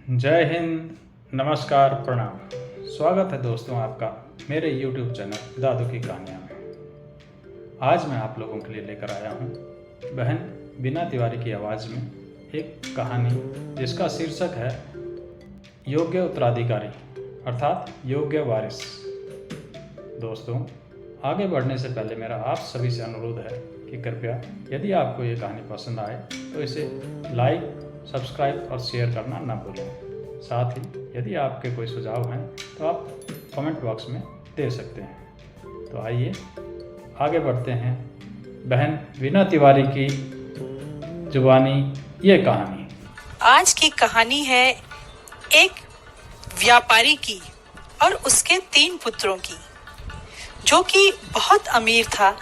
जय हिंद, नमस्कार, प्रणाम। स्वागत है दोस्तों आपका मेरे YouTube चैनल दादू की कहानियाँ में। आज मैं आप लोगों के लिए लेकर आया हूँ बहन बीना तिवारी की आवाज़ में एक कहानी जिसका शीर्षक है योग्य उत्तराधिकारी अर्थात योग्य वारिस। दोस्तों, आगे बढ़ने से पहले मेरा आप सभी से अनुरोध है कि कृपया यदि आपको ये कहानी पसंद आए तो इसे लाइक, सब्सक्राइब और शेयर करना ना भूलें। साथ ही यदि आपके कोई सुझाव हैं तो आप कमेंट बॉक्स में दे सकते हैं। तो आइए आगे बढ़ते हैं बहन बीना तिवारी की जुबानी ये कहानी। आज की कहानी है एक व्यापारी की और उसके 3 पुत्रों की, जो कि बहुत अमीर था।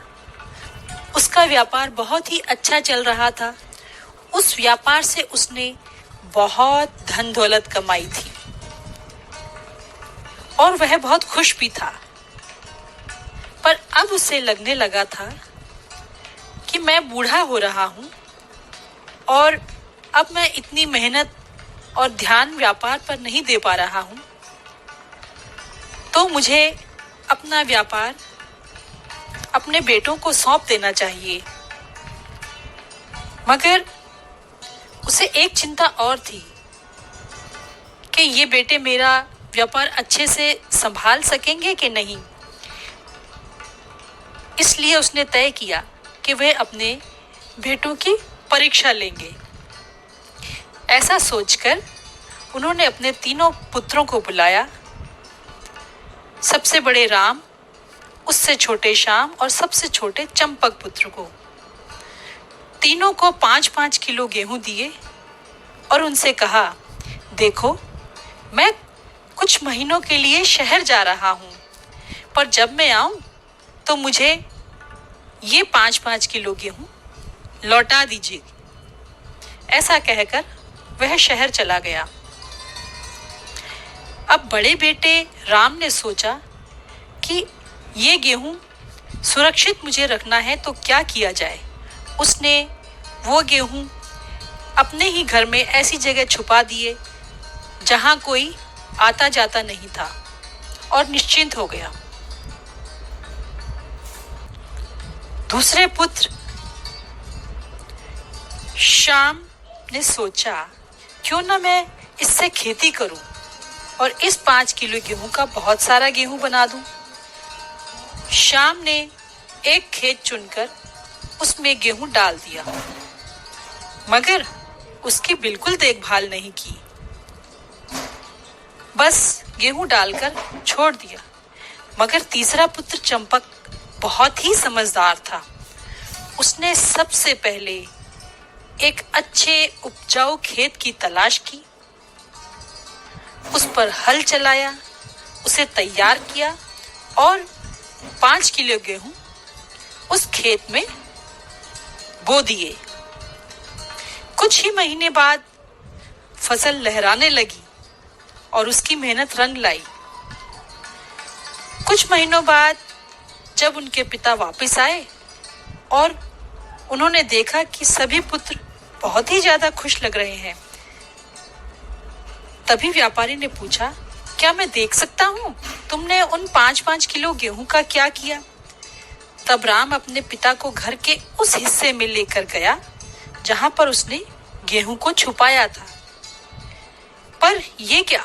उसका व्यापार बहुत ही अच्छा चल रहा था। उस व्यापार से उसने बहुत धन दौलत कमाई थी और वह बहुत खुश भी था। पर अब उसे लगने लगा था कि मैं बूढ़ा हो रहा हूँ और अब मैं इतनी मेहनत और ध्यान व्यापार पर नहीं दे पा रहा हूँ, तो मुझे अपना व्यापार अपने बेटों को सौंप देना चाहिए। मगर उसे एक चिंता और थी कि ये बेटे मेरा व्यापार अच्छे से संभाल सकेंगे कि नहीं। इसलिए उसने तय किया कि वह अपने बेटों की परीक्षा लेंगे। ऐसा सोचकर उन्होंने अपने 3 पुत्रों को बुलाया। सबसे बड़े राम, उससे छोटे श्याम और सबसे छोटे चंपक पुत्र को। तीनों को 5-5 किलो गेहूं दिए और उनसे कहा, देखो, मैं कुछ महीनों के लिए शहर जा रहा हूं, पर जब मैं आऊं तो मुझे ये 5-5 किलो गेहूं लौटा दीजिए। ऐसा कहकर वह शहर चला गया। अब बड़े बेटे राम ने सोचा कि ये गेहूं सुरक्षित मुझे रखना है, तो क्या किया जाए। उसने वो गेहूं अपने ही घर में ऐसी जगह छुपा दिए जहां कोई आता जाता नहीं था और निश्चिंत हो गया। दूसरे पुत्र श्याम ने सोचा, क्यों ना मैं इससे खेती करूं और इस 5 किलो गेहूं का बहुत सारा गेहूं बना दूं। श्याम ने एक खेत चुनकर उसमें गेहूं डाल दिया, मगर उसकी बिल्कुल देखभाल नहीं की। बस गेहूं डालकर छोड़ दिया। मगर तीसरा पुत्र चंपक बहुत ही समझदार था। उसने सबसे पहले एक अच्छे उपजाऊ खेत की तलाश की, उस पर हल चलाया, उसे तैयार किया और 5 किलो गेहूं उस खेत में बो दिए। कुछ ही महीने बाद फसल लहराने लगी और उसकी मेहनत रंग लाई। कुछ महीनों बाद जब उनके पिता वापस आए और उन्होंने देखा कि सभी पुत्र बहुत ही ज्यादा खुश लग रहे हैं, तभी व्यापारी ने पूछा, क्या मैं देख सकता हूँ तुमने उन 5-5 किलो गेहूं का क्या किया। तब राम अपने पिता को घर के उस हिस्से में लेकर गया जहां पर उसने गेहूं को छुपाया था। पर ये क्या,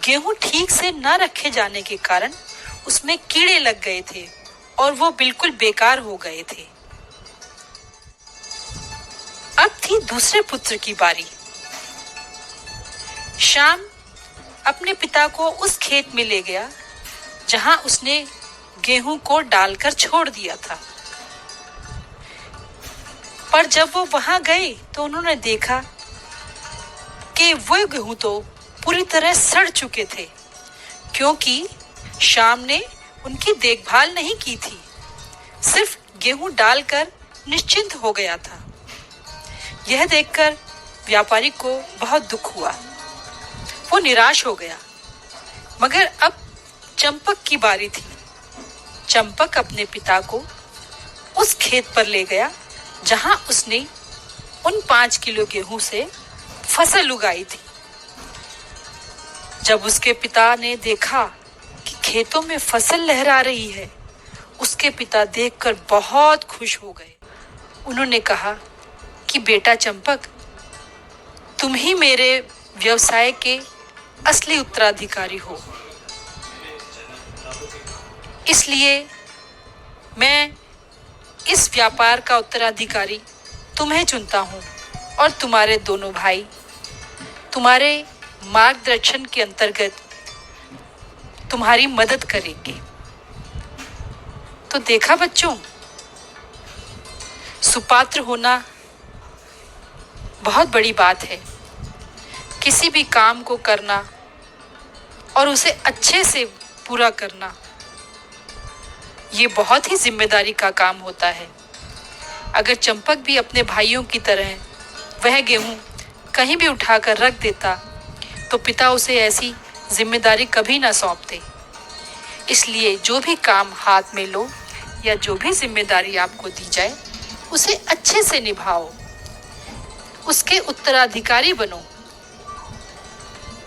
गेहूं ठीक से न रखे जाने के कारण उसमें कीड़े लग गए थे और वो बिल्कुल बेकार हो गए थे। अब थी दूसरे पुत्र की बारी। श्याम अपने पिता को उस खेत में ले गया जहां उसने गेहूं को डालकर छोड़ दिया था। पर जब वो वहां गए तो उन्होंने देखा कि वो गेहूं तो पूरी तरह सड़ चुके थे, क्योंकि श्याम ने उनकी देखभाल नहीं की थी, सिर्फ गेहूं डालकर निश्चिंत हो गया था। यह देखकर व्यापारी को बहुत दुख हुआ। वो निराश हो गया। मगर अब चंपक की बारी थी। चंपक अपने पिता को उस खेत पर ले गया जहां उसने उन 5 किलो गेहूं से फसल उगाई थी। जब उसके पिता ने देखा कि खेतों में फसल लहरा रही है, उसके पिता देखकर बहुत खुश हो गए। उन्होंने कहा कि बेटा चंपक, तुम ही मेरे व्यवसाय के असली उत्तराधिकारी हो, इसलिए मैं इस व्यापार का उत्तराधिकारी तुम्हें चुनता हूँ और तुम्हारे दोनों भाई तुम्हारे मार्गदर्शन के अंतर्गत तुम्हारी मदद करेंगे। तो देखा बच्चों, सुपात्र होना बहुत बड़ी बात है। किसी भी काम को करना और उसे अच्छे से पूरा करना, ये बहुत ही जिम्मेदारी का काम होता है। अगर चंपक भी अपने भाइयों की तरह वह गेहूं कहीं भी उठाकर रख देता तो पिता उसे ऐसी जिम्मेदारी कभी ना सौंपते। इसलिए जो भी काम हाथ में लो या जो भी जिम्मेदारी आपको दी जाए, उसे अच्छे से निभाओ, उसके उत्तराधिकारी बनो।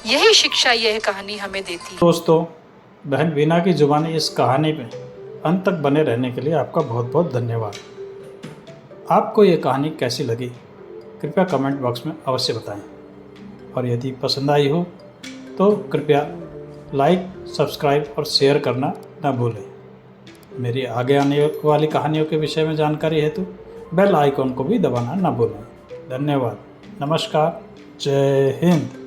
यही शिक्षा यह कहानी हमें देती है। दोस्तों, बहन वीना की जुबानी इस कहानी में अंत तक बने रहने के लिए आपका बहुत बहुत धन्यवाद। आपको ये कहानी कैसी लगी कृपया कमेंट बॉक्स में अवश्य बताएं, और यदि पसंद आई हो तो कृपया लाइक, सब्सक्राइब और शेयर करना न भूलें। मेरी आगे आने वाली कहानियों के विषय में जानकारी हेतु बेल आइकॉन को भी दबाना न भूलें। धन्यवाद। नमस्कार। जय हिंद।